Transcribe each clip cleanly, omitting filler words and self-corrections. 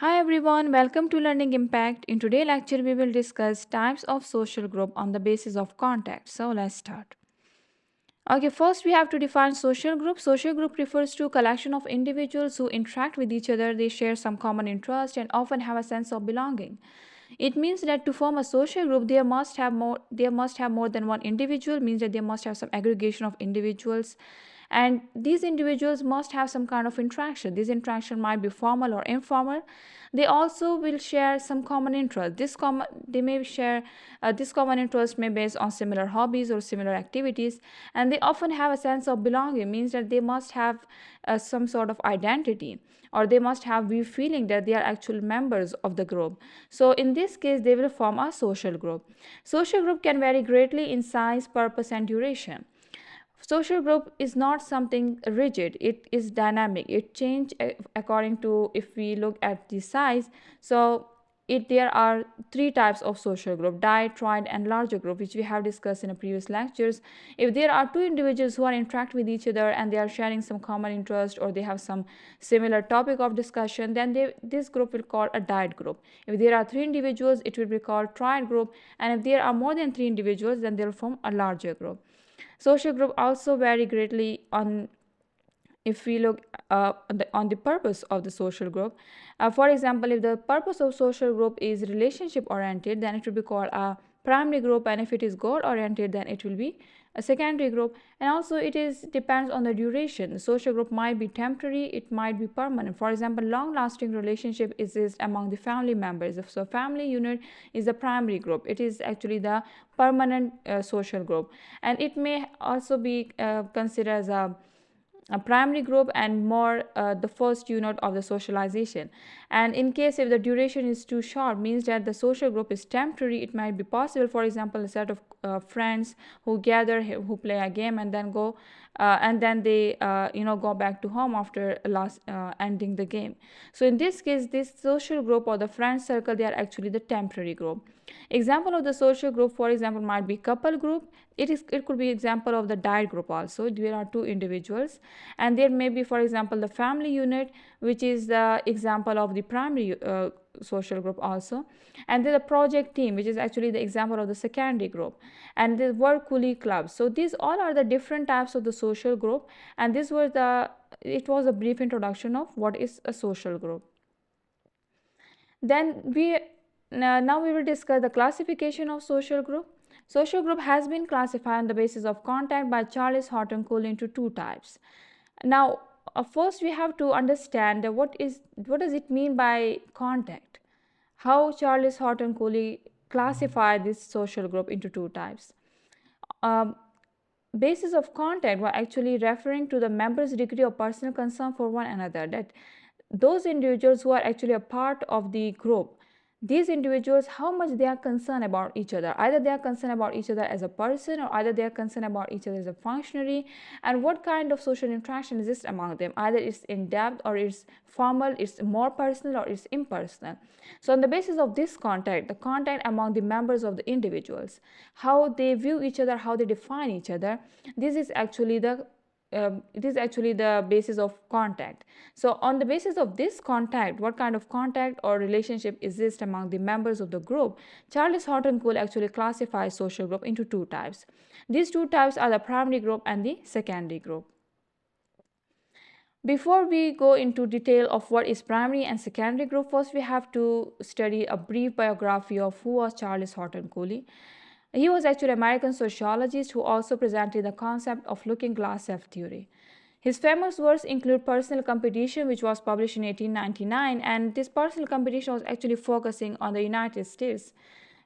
Hi everyone, welcome to Learning Impact. In today's lecture, we will discuss types of social group on the basis of contact. So let's start. Okay, first we have to define social group. Social group refers to a collection of individuals who interact with each other. They share some common interest and often have a sense of belonging. It means that to form a social group, there must have more than one individual. Means that there must have some aggregation of individuals, and these individuals must have some kind of interaction. This interaction might be formal or informal. They also will share some common interest. They may share this common interest may based on similar hobbies or similar activities, and they often have a sense of belonging. Means that they must have some sort of identity, or they must have the feeling that they are actual members of the group. So in this case, they will form a social group. Social group can vary greatly in size, purpose, and duration. Social group is not something rigid, it is dynamic. It changes according to, if we look at the size. So there are three types of social group: diet, triad, and larger group, which we have discussed in a previous lectures. If there are two individuals who are interact with each other and they are sharing some common interest, or they have some similar topic of discussion, then this group will call a diet group. If there are three individuals, it will be called triad group, and if there are more than three individuals, then they will form a larger group. Social group also vary greatly on, if we look on the purpose of the social group. For example, if the purpose of social group is relationship oriented, then it will be called a primary group, and if it is goal oriented, then it will be a secondary group. And also it is depends on the duration. The social group might be temporary, it might be permanent. For example, long lasting relationship exists among the family members. So family unit is the primary group, it is actually the permanent social group. And it may also be considered as a primary group and more the first unit of the socialization. And in case if the duration is too short, means that the social group is temporary. It might be possible, for example, a set of friends who gather, who play a game and then go and then they go back to home after last ending the game. So in this case, this social group or the friend circle, they are actually the temporary group. Example of the social group, for example, might be couple group. It could be example of the diet group also. There are two individuals, and there may be, for example, the family unit, which is the example of the primary social group also. And then the project team, which is actually the example of the secondary group. And the work colleague clubs. So these all are the different types of the social group, and it was a brief introduction of what is a social group. Then now we will discuss the classification of social group. Social group has been classified on the basis of contact by Charles Horton Cooley into two types. Now, first we have to understand that what does it mean by contact? How Charles Horton Cooley classified this social group into two types. Um, Basis of contact were actually referring to the members' degree of personal concern for one another. That those individuals who are actually a part of the group, these individuals, how much they are concerned about each other. Either they are concerned about each other as a person, or either they are concerned about each other as a functionary, and what kind of social interaction exists among them. Either it's in depth, or it's formal, it's more personal, or it's impersonal. So on the basis of this contact, the contact among the members of the individuals, how they view each other, how they define each other, this is actually the basis of contact. So on the basis of this contact, what kind of contact or relationship exists among the members of the group, Charles Horton Cooley actually classifies social group into two types. These two types are the primary group and the secondary group. Before we go into detail of what is primary and secondary group, first we have to study a brief biography of who was Charles Horton Cooley. He was actually an American sociologist who also presented the concept of looking glass self-theory. His famous works include Personal Competition, which was published in 1899, and this personal competition was actually focusing on the United States,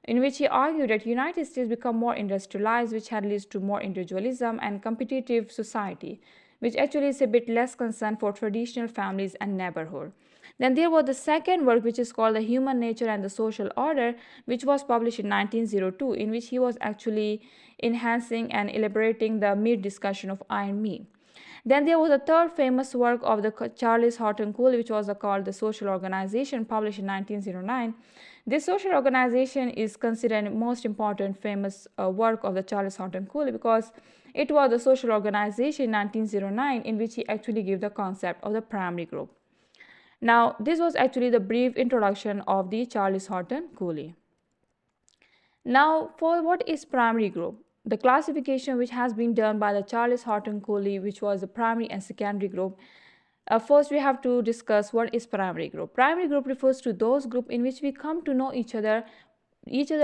in which he argued that United States become more industrialized, which had led to more individualism and competitive society, which actually is a bit less concern for traditional families and neighborhood. Then there was the second work, which is called The Human Nature and the Social Order, which was published in 1902, in which he was actually enhancing and elaborating the mere discussion of I and me. Then there was a third famous work of the Charles Horton Cooley, which was called The Social Organization, published in 1909. This social organization is considered most important famous work of the Charles Horton Cooley, because it was the social organization in 1909 in which he actually gave the concept of the primary group. Now, this was actually the brief introduction of the Charles Horton Cooley. Now, for what is primary group? The classification which has been done by the Charles Horton Cooley, which was the primary and secondary group. First, we have to discuss what is primary group. Primary group refers to those group in which we come to know each other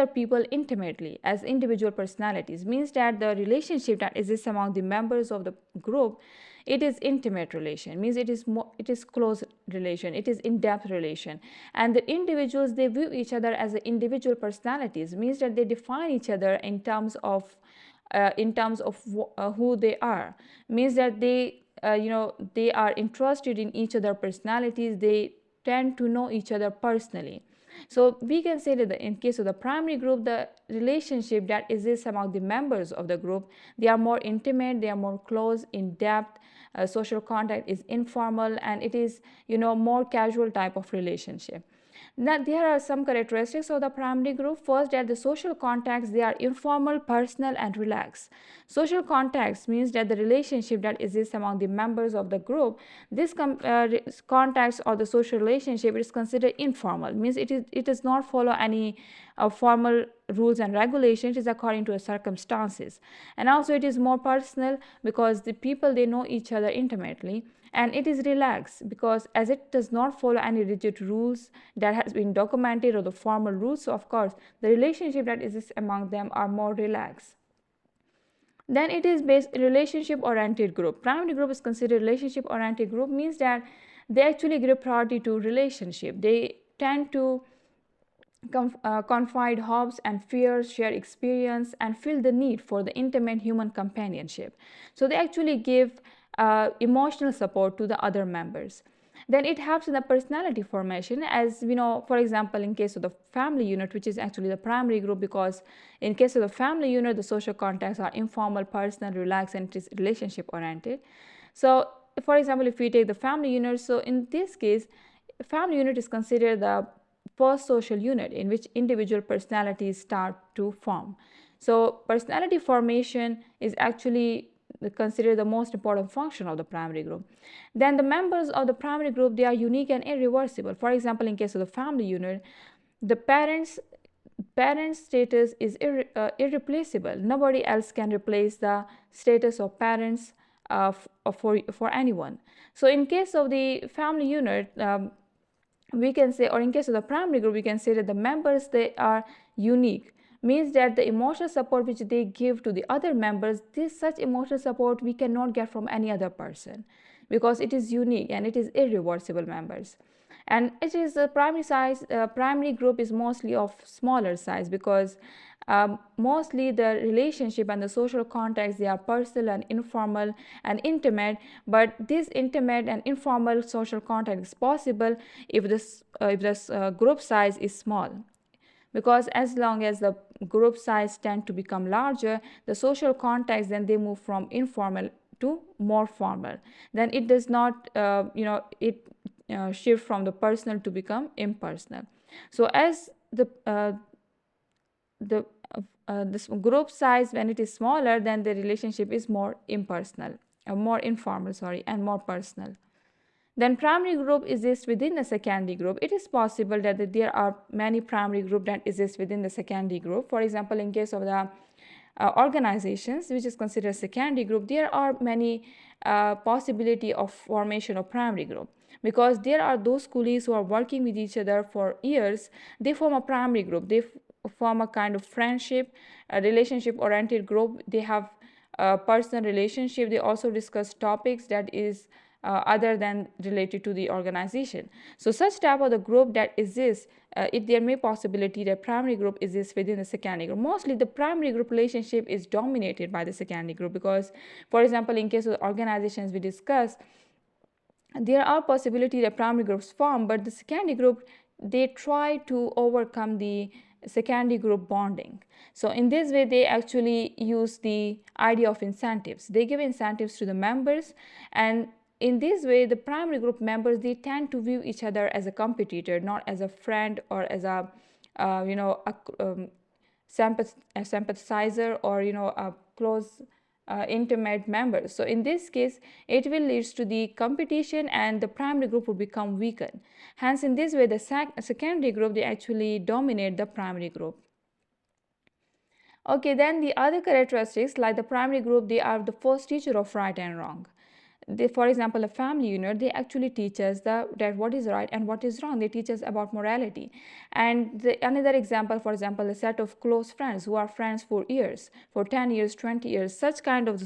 people intimately as individual personalities. Means that the relationship that exists among the members of the group, it is intimate relation, means it is close relation, it is in-depth relation, and the individuals, they view each other as individual personalities, means that they define each other in terms of who they are, means that they are interested in each other personalities, they tend to know each other personally. So we can say that in case of the primary group, the relationship that exists among the members of the group, they are more intimate, they are more close, in depth. Social contact is informal, and it is more casual type of relationship. Now, there are some characteristics of the primary group. First, that the social contacts, they are informal, personal, and relaxed. Social contacts means that the relationship that exists among the members of the group, this contacts or the social relationship is considered informal. Means it does not follow any formal rules and regulations. It is according to the circumstances, and also it is more personal because the people, they know each other intimately, and it is relaxed because as it does not follow any rigid rules that has been documented or the formal rules, so of course the relationship that exists among them are more relaxed. Then it is based relationship oriented group. Primary group is considered relationship oriented group, means that they actually give priority to relationship. They tend to confide hopes and fears, share experience, and feel the need for the intimate human companionship. So they actually give emotional support to the other members. Then it helps in the personality formation, as we know, for example, in case of the family unit, which is actually the primary group, because in case of the family unit, the social contacts are informal, personal, relaxed, and it is relationship oriented. So for example, if we take the family unit, so in this case, family unit is considered the first social unit in which individual personalities start to form. So personality formation is actually considered the most important function of the primary group. Then the members of the primary group, they are unique and irreversible. For example, in case of the family unit, the parents status is irreplaceable. Nobody else can replace the status of parents for anyone. So in case of the family unit, we can say, or in case of the primary group, we can say that the members, they are unique, means that the emotional support which they give to the other members, this such emotional support we cannot get from any other person because it is unique and it is irreversible members. And it is the primary group is mostly of smaller size because mostly the relationship and the social contacts, they are personal and informal and intimate, but this intimate and informal social contact is possible if this group size is small, because as long as the group size tend to become larger, the social contacts, then they move from informal to more formal, then it does not shift from the personal to become impersonal. So as this group size, when it is smaller, then the relationship is more impersonal, more informal, and more personal. Then primary group exists within the secondary group. It is possible that there are many primary group that exist within the secondary group. For example, in case of the organizations, which is considered secondary group, there are many possibility of formation of primary group, because there are those coolies who are working with each other for years. They form a primary group. They form a kind of friendship, a relationship oriented group. They have a personal relationship. They also discuss topics that is other than related to the organization. So such type of the group that exists, there may possibility that primary group exists within the secondary group. Mostly the primary group relationship is dominated by the secondary group, because for example, in case of the organizations we discuss, there are possibility that primary groups form, but the secondary group, they try to overcome the secondary group bonding. So in this way, they actually use the idea of incentives. They give incentives to the members, and in this way, the primary group members, they tend to view each other as a competitor, not as a friend or as a sympathizer, or a close intimate members. So in this case, it will lead to the competition and the primary group will become weakened. Hence, in this way, the secondary group, they actually dominate the primary group. Okay, then the other characteristics, like the primary group, they are the first teacher of right and wrong. For example, a family unit, they actually teach us that what is right and what is wrong. They teach us about morality. And another example, for example, a set of close friends who are friends for years, for 10 years, 20 years, such kind of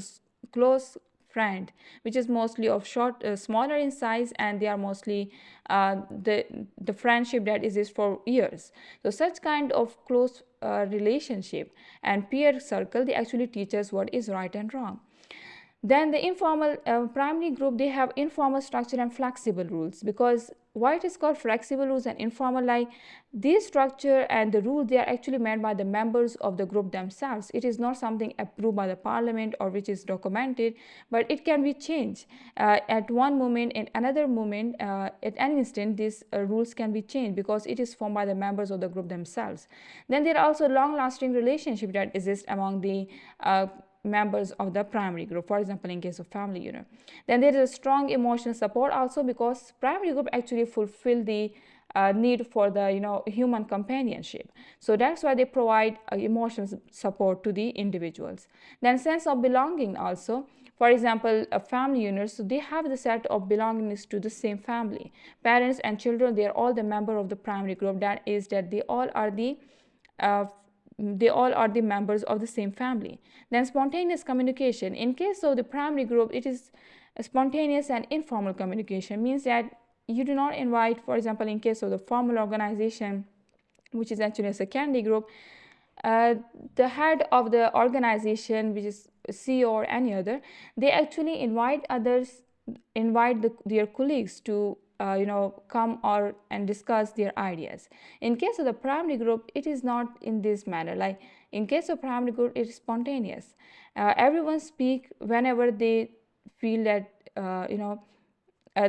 close friend, which is mostly of smaller in size, and they are mostly the friendship that is for years. So such kind of close relationship and peer circle, they actually teach us what is right and wrong. Then the informal primary group, they have informal structure and flexible rules. Because why it is called flexible rules and informal, like this structure and the rule, they are actually made by the members of the group themselves. It is not something approved by the parliament or which is documented, but it can be changed at one moment, in another moment, at any instant these rules can be changed because it is formed by the members of the group themselves. Then there are also long lasting relationships that exist among the members of the primary group, for example in case of family unit. Then there is a strong emotional support also, because primary group actually fulfill the need for the human companionship. So that's why they provide emotional support to the individuals. Then sense of belonging also. For example, a family unit, so they have the set of belongingness to the same family. Parents and children, they are all the member of the primary group. That is that uh, they all are the members of the same family. Then spontaneous communication. In case of the primary group, it is spontaneous and informal communication, means that you do not invite, for example, in case of the formal organization, which is actually a secondary group, the head of the organization, which is CEO or any other, they actually invite their colleagues to come and discuss their ideas. In case of the primary group, it is not in this manner. Like in case of primary group, it is spontaneous. Everyone speak whenever they feel that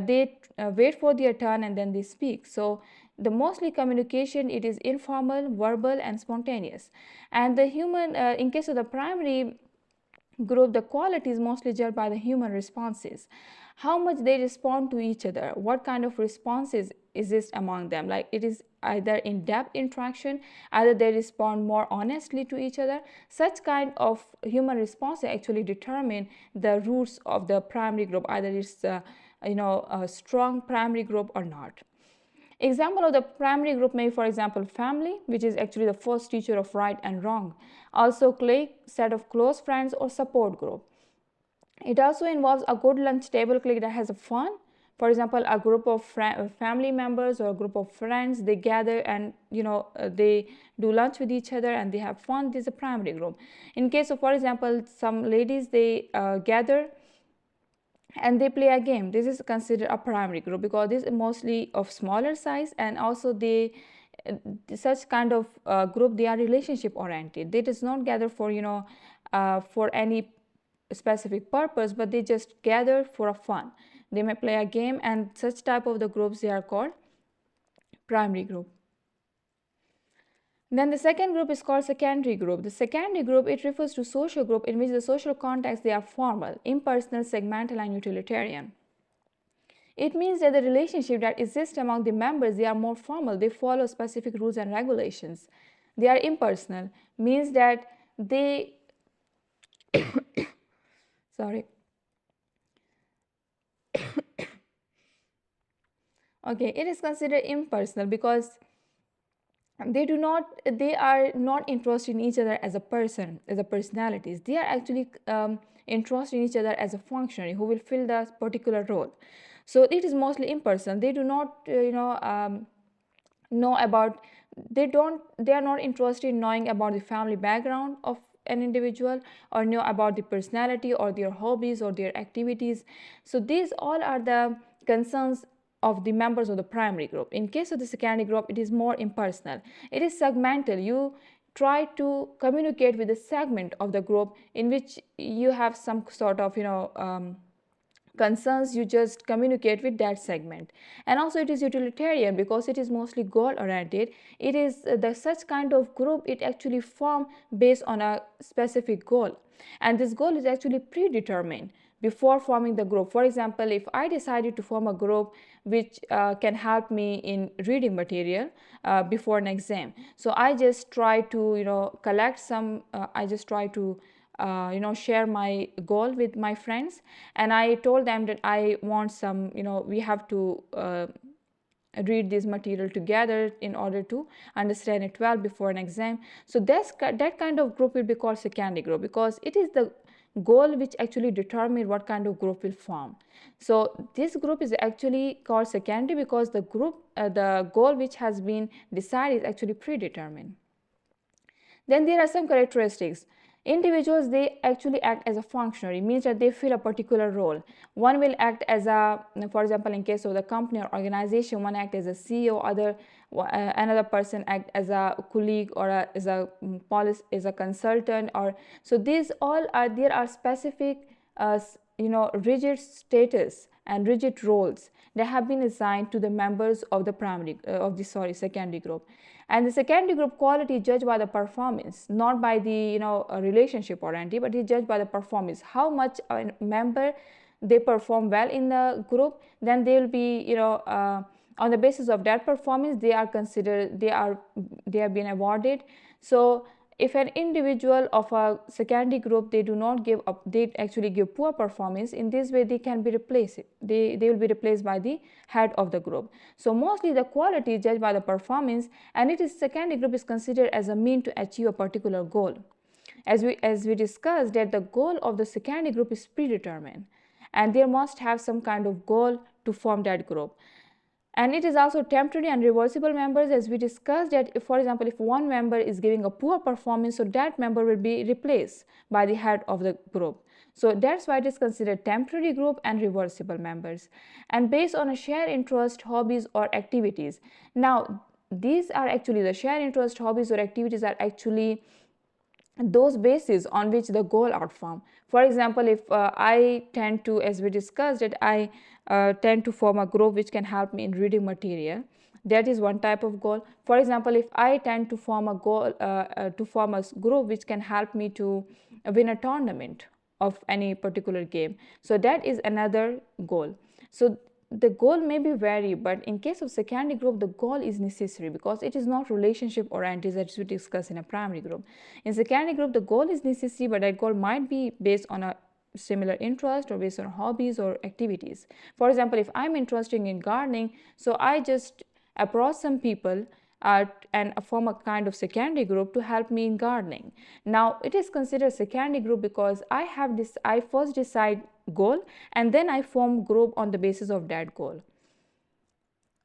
they wait for their turn and then they speak. So the mostly communication, it is informal, verbal and spontaneous. And the human, in case of the primary group, the quality is mostly judged by the human responses, how much they respond to each other, what kind of responses exist among them. Like it is either in-depth interaction, either they respond more honestly to each other. Such kind of human responses actually determine the roots of the primary group, either it's a strong primary group or not. Example of the primary group may be, for example, family, which is actually the first teacher of right and wrong. Also clique, set of close friends, or support group. It also involves a good lunch table clique that has a fun. For example, a group of family members or a group of friends, they gather and they do lunch with each other and they have fun. This is a primary group. In case of, for example, some ladies, they gather and they play a game. This is considered a primary group because this is mostly of smaller size, and also they such kind of group, they are relationship oriented. They does not gather for for any specific purpose, but they just gather for a fun. They may play a game, and such type of the groups, they are called primary group. Then the second group is called secondary group. The secondary group, it refers to social group in which the social contexts, they are formal, impersonal, segmental and utilitarian. It means that the relationship that exists among the members, they are more formal, they follow specific rules and regulations. They are impersonal, means that they sorry okay, it is considered impersonal because they are not interested in each other as a person, as a personalities. They are actually interested in each other as a functionary who will fill that particular role. So it is mostly impersonal. They do not know about, they are not interested in knowing about the family background of an individual, or know about the personality or their hobbies or their activities. So these all are the concerns of the members of the primary group. In case of the secondary group, it is more impersonal. It is segmental. You try to communicate with a segment of the group in which you have some sort of concerns, you just communicate with that segment. And also it is utilitarian because it is mostly goal oriented. It is the such kind of group, it actually form based on a specific goal, and this goal is actually predetermined before forming the group. For example, if I decided to form a group which can help me in reading material before an exam, so I just try to collect some I just try to share my goal with my friends, and I told them that I want some, we have to read this material together in order to understand it well before an exam. So that kind of group will be called secondary group, because it is the goal which actually determine what kind of group will form. So this group is actually called secondary because the goal which has been decided is actually predetermined. Then there are some characteristics. Individuals, they actually act as a functionary, means that they fill a particular role. One will act as a, for example, in case of the company or organization, one act as a CEO, another person act as a colleague, or as a consultant, or so these all are, there are specific rigid status and rigid roles that have been assigned to the members of the secondary group. And the secondary group quality is judged by the performance, not by the relationship oriented, but is judged by the performance. How much a member they perform well in the group, then they will be on the basis of that performance they are considered, they have been awarded. So if an individual of a secondary group, they do not give up, they actually give poor performance, in this way they can be replaced, they will be replaced by the head of the group. So mostly the quality is judged by the performance, and it is secondary group is considered as a mean to achieve a particular goal. As we discussed, that the goal of the secondary group is predetermined, and they must have some kind of goal to form that group. And it is also temporary and reversible members, as we discussed, that if, for example, if one member is giving a poor performance, so that member will be replaced by the head of the group. So that's why it is considered temporary group and reversible members, and based on a shared interest, hobbies, or activities. Now these are actually the shared interest, hobbies, or activities are actually those bases on which the goal are formed. For example, if I tend to, as we discussed, that I tend to form a group which can help me in reading material, that is one type of goal. For example, if I tend to form a goal to form a group which can help me to win a tournament of any particular game, so that is another goal. So the goal may be vary, but in case of secondary group, the goal is necessary because it is not relationship oriented as we discuss in a primary group. In secondary group, the goal is necessary, but that goal might be based on a similar interest or based on hobbies or activities. For example, if I'm interested in gardening, so I just approach some people and form a kind of secondary group to help me in gardening. Now it is considered secondary group because I first decide goal, and then I form group on the basis of that goal.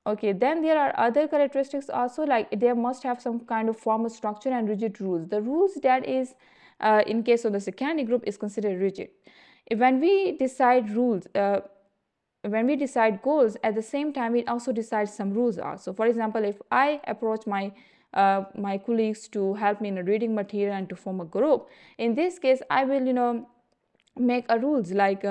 Okay, then there are other characteristics also, like they must have some kind of formal structure and rigid rules. The rules that is in case of the secondary group is considered rigid. When we decide rules, when we decide goals, at the same time we also decide some rules also. For example, if I approach my colleagues to help me in a reading material and to form a group, in this case I will make a rules like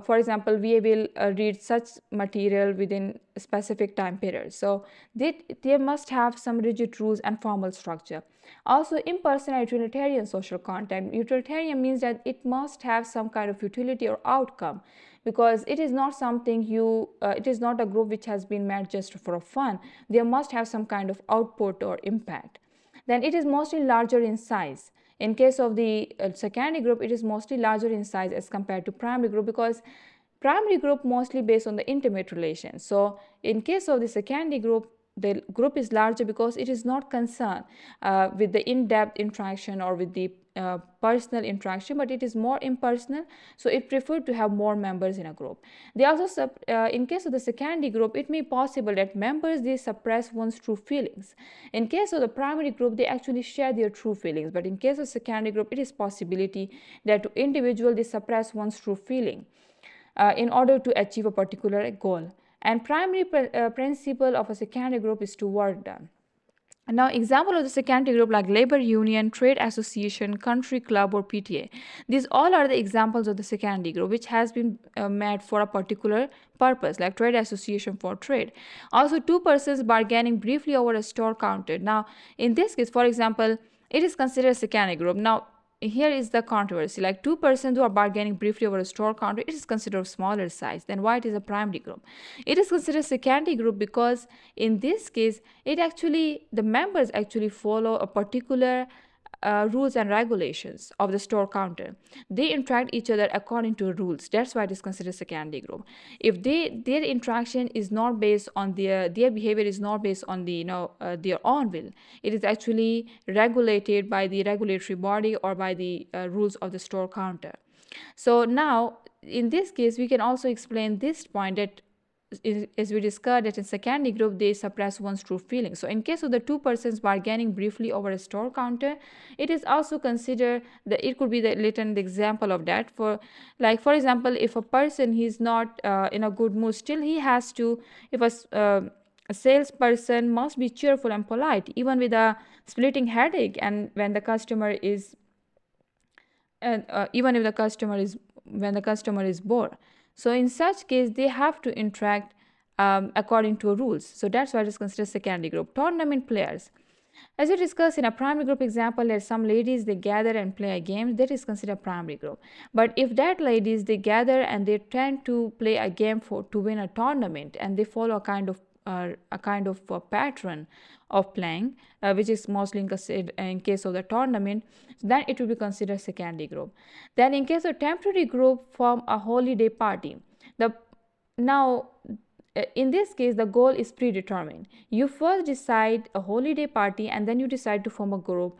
for example, we will read such material within a specific time period. So they must have some rigid rules and formal structure. Also, impersonal utilitarian social content. Utilitarian means that it must have some kind of utility or outcome, because it is not something it is not a group which has been made just for fun. There must have some kind of output or impact. Then it is mostly larger in size. In case of the secondary group, it is mostly larger in size as compared to primary group, because primary group mostly based on the intimate relations. So in case of the secondary group, the group is larger because it is not concerned with the in-depth interaction or with the personal interaction, but it is more impersonal, so it preferred to have more members in a group. They also in case of the secondary group, it may be possible that members, they suppress one's true feelings. In case of the primary group, they actually share their true feelings, but in case of secondary group, it is possibility that to individual, they suppress one's true feeling in order to achieve a particular goal. And primary principle of a secondary group is to work done. Now, example of the secondary group like labor union, trade association, country club, or PTA. These all are the examples of the secondary group, which has been made for a particular purpose, like trade association for trade. Also, two persons bargaining briefly over a store counter. Now, in this case, for example, it is considered a secondary group. Now, here is the controversy, like two persons who are bargaining briefly over a store counter, it is considered of smaller size. Then why it is a primary group? It is considered secondary group because in this case it actually, the members actually follow a particular rules and regulations of the store counter. They interact each other according to rules. That's why it is considered secondary group. If their interaction is not based on their behavior is not based on the their own will, it is actually regulated by the regulatory body or by the rules of the store counter. So now in this case we can also explain this point that as we discussed that in secondary group they suppress one's true feelings. So in case of the two persons bargaining briefly over a store counter, it is also considered that it could be the latent example of that. For like for example, if a person he's not in a good mood, still he has to, if a salesperson must be cheerful and polite even with a splitting headache, and when the customer is and even if the customer is when the customer is bored. So in such case they have to interact according to rules. So that's why it is considered secondary group. Tournament players, as we discussed in a primary group example, that some ladies they gather and play a game, that is considered primary group. But if that ladies they gather and they tend to play a game for to win a tournament, and they follow a kind of pattern of playing, which is mostly in case of the tournament, then it will be considered secondary group. Then in case of temporary group, form a holiday party. The now in this case the goal is predetermined. You first decide a holiday party and then you decide to form a group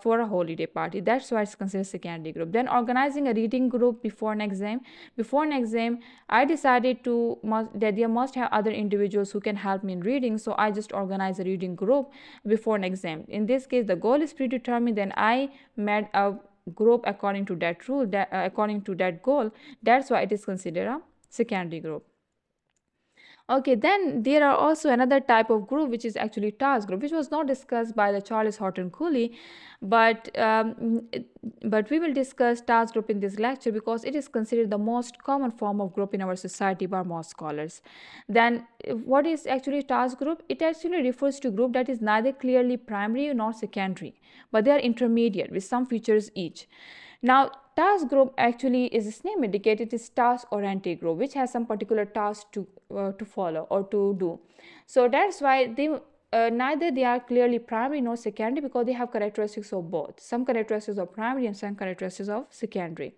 for a holiday party. That's why it's considered secondary group. Then organizing a reading group before an exam. Before an exam I decided that there must have other individuals who can help me in reading, so I just organize a reading group before an exam. In this case the goal is predetermined, then I made a group according to that rule, according to that goal. That's why it is considered a secondary group. Okay, then there are also another type of group which is actually task group, which was not discussed by the Charles Horton Cooley, but but we will discuss task group in this lecture because it is considered the most common form of group in our society by most scholars. Then what is actually task group? It actually refers to group that is neither clearly primary nor secondary, but they are intermediate with some features each. Now, task group actually, is its name indicated, is task oriented group, which has some particular task to follow or to do. So that's why they neither they are clearly primary nor secondary, because they have characteristics of both. Some characteristics of primary and some characteristics of secondary.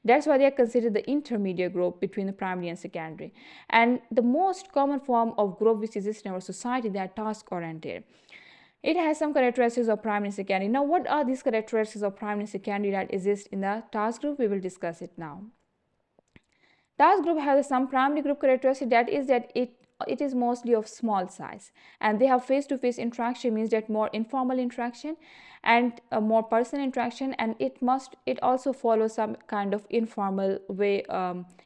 That's why they are considered the intermediate group between the primary and secondary. And the most common form of group which exists in our society, they are task oriented. It has some characteristics of primary and secondary. Now, what are these characteristics of primary and secondary that exist in the task group? We will discuss it now. Task group has some primary group characteristic, that is that it is mostly of small size, and they have face-to-face interaction, means that more informal interaction and more personal interaction, and it also follows some kind of informal way,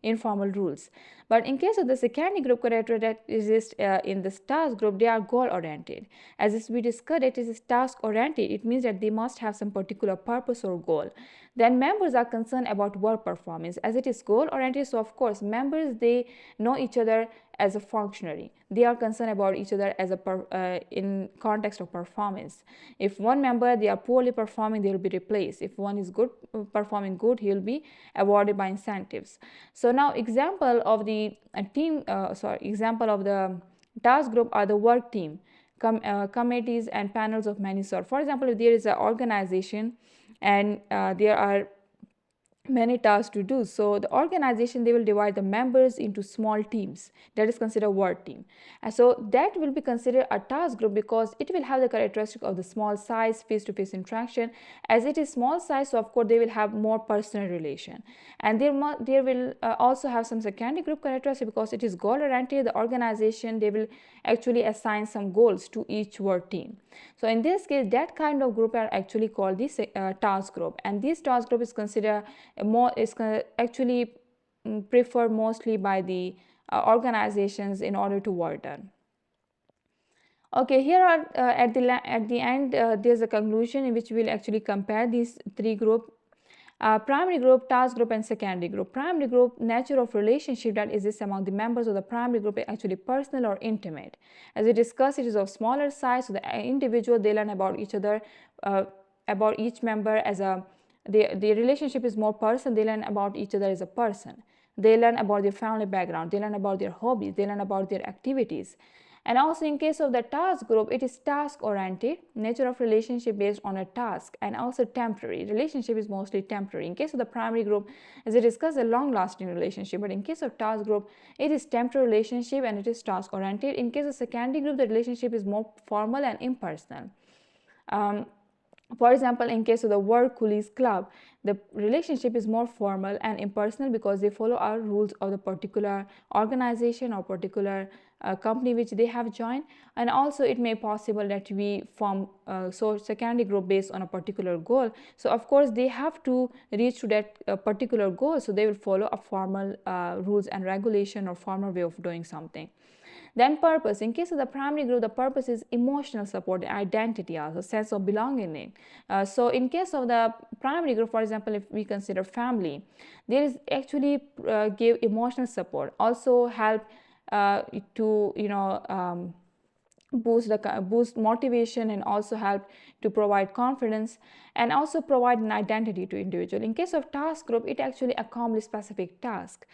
informal rules. But in case of the secondary group character that exists in this task group, they are goal oriented. As we discussed, it is task oriented. It means that they must have some particular purpose or goal. Then members are concerned about work performance, as it is goal oriented. So of course members, they know each other as a functionary. They are concerned about each other as in context of performance. If one member they are poorly performing, they will be replaced. If one is good, performing good, he will be awarded by incentives. So now example of the example of the task group are the work team, committees and panels of many sort. For example, if there is an organization and there are many tasks to do, so the organization, they will divide the members into small teams, that is considered work team. And so that will be considered a task group because it will have the characteristic of the small size, face-to-face interaction. As it is small size, so of course they will have more personal relation, and there will also have some secondary group characteristic because it is goal oriented. The organization, they will actually assign some goals to each work team. So in this case, that kind of group are actually called this task group, and this task group is considered actually preferred mostly by the organizations in order to work done. Okay, here are at the end there's a conclusion in which we'll actually compare these three groups. Primary group, task group, and secondary group. Primary group, nature of relationship that exists among the members of the primary group is actually personal or intimate. As we discussed, it is of smaller size, so the individual, they learn about each other, about each member as a, the relationship is more personal, they learn about each other as a person. They learn about their family background, they learn about their hobbies, they learn about their activities. And also in case of the task group, it is task oriented, nature of relationship based on a task, and also temporary. Relationship is mostly temporary. In case of the primary group, as we discussed, a long lasting relationship, but in case of task group, it is temporary relationship and it is task oriented. In case of secondary group, the relationship is more formal and impersonal. For example, in case of the work colleagues club, the relationship is more formal and impersonal because they follow our rules of the particular organization or particular company which they have joined. And also it may possible that we form so secondary group based on a particular goal. So of course they have to reach to that particular goal, so they will follow a formal rules and regulation or formal way of doing something. Then purpose. In case of the primary group, the purpose is emotional support, identity, also sense of belonging. So in case of the primary group, for example, if we consider family, there is actually give emotional support, also help to boost motivation, and also help to provide confidence, and also provide an identity to individual. In case of task group, it actually accomplish specific task.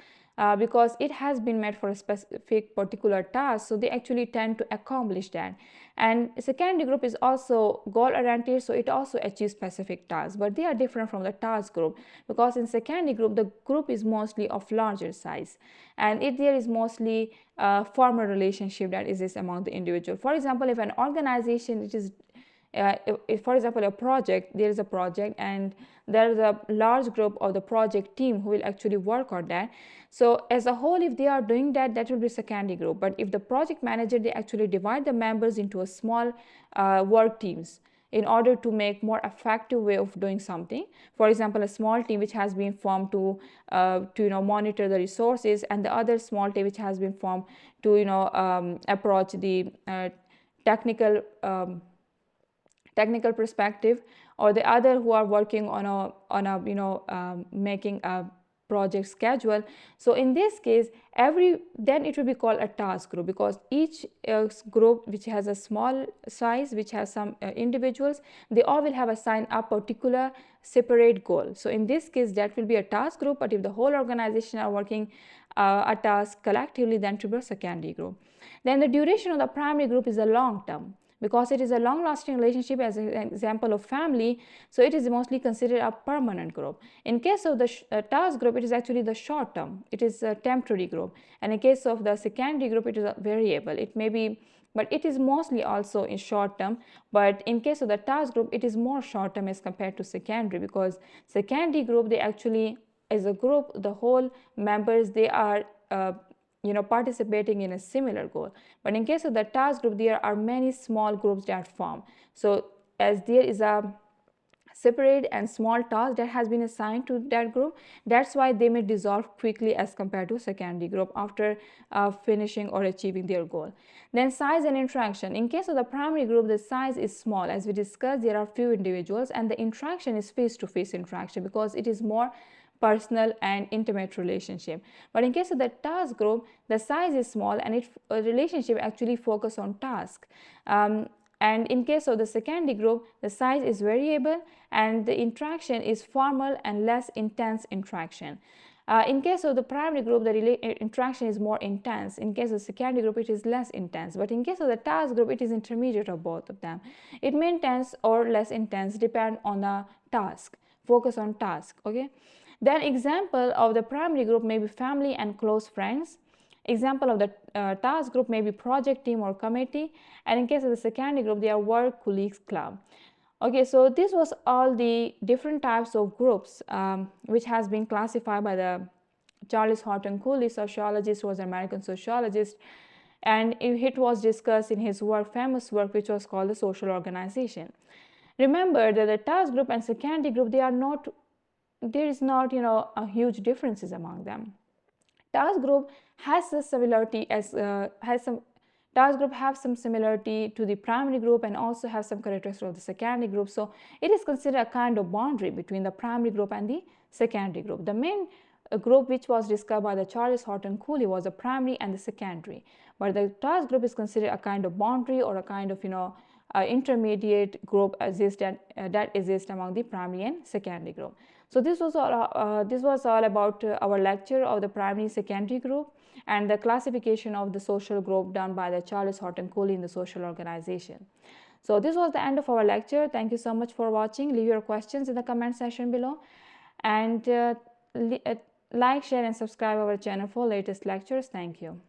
Because it has been made for a specific particular task, so they actually tend to accomplish that. And secondary group is also goal oriented, so it also achieves specific tasks, but they are different from the task group, because in secondary group the group is mostly of larger size, and there is mostly formal relationship that exists among the individual. For example, if an organization, it is if for example a project, there is a project and there is a large group of the project team who will actually work on that. So as a whole, if they are doing that, that will be secondary group. But if the project manager, they actually divide the members into a small work teams in order to make more effective way of doing something. For example, a small team which has been formed to monitor the resources, and the other small team which has been formed to approach the technical technical perspective, or the other who are working on a making a project schedule. So in this case, then it will be called a task group, because each group which has a small size, which has some individuals, they all will have assigned a particular separate goal. So in this case, that will be a task group. But if the whole organization are working a task collectively, then it will be a secondary group. Then the duration of the primary group is a long term, because it is a long lasting relationship. As an example of family, so it is mostly considered a permanent group. In case of the task group, it is actually the short term, it is a temporary group. And in case of the secondary group, it is a variable, it may be, but it is mostly also in short term. But in case of the task group, it is more short term as compared to secondary, because secondary group, they actually, as a group, the whole members, they are participating in a similar goal. But in case of the task group, there are many small groups that form. So as there is a separate and small task that has been assigned to that group, that's why they may dissolve quickly as compared to secondary group after finishing or achieving their goal. Then size and interaction. In case of the primary group, the size is small. As we discussed, there are few individuals, and the interaction is face-to-face interaction, because it is more personal and intimate relationship. But in case of the task group, the size is small, and its relationship actually focus on task. And in case of the secondary group, the size is variable, and the interaction is formal and less intense interaction. In case of the primary group, the interaction is more intense. In case of the secondary group, it is less intense. But in case of the task group, it is intermediate of both of them. It may intense or less intense, depend on the task, focus on task. Okay. Then example of the primary group may be family and close friends. Example of the task group may be project team or committee. And in case of the secondary group, they are work colleagues club. Okay, so this was all the different types of groups which has been classified by the Charles Horton Cooley, sociologist, who was an American sociologist. And it was discussed in his famous work, which was called The Social Organization. Remember that the task group and secondary group, there is not a huge differences among them. Task group has a similarity as has some task group have some similarity to the primary group and also have some characteristics of the secondary group. So it is considered a kind of boundary between the primary group and the secondary group. The main group which was discovered by the Charles Horton Cooley was the primary and the secondary, but the task group is considered a kind of boundary or a kind of intermediate group that exists among the primary and secondary group. So this was all about our lecture of the primary secondary group and the classification of the social group done by the Charles Horton Cooley in the social organization. So this was the end of our lecture. Thank you so much for watching. Leave your questions in the comment section below, and like, share and subscribe our channel for latest lectures. Thank you.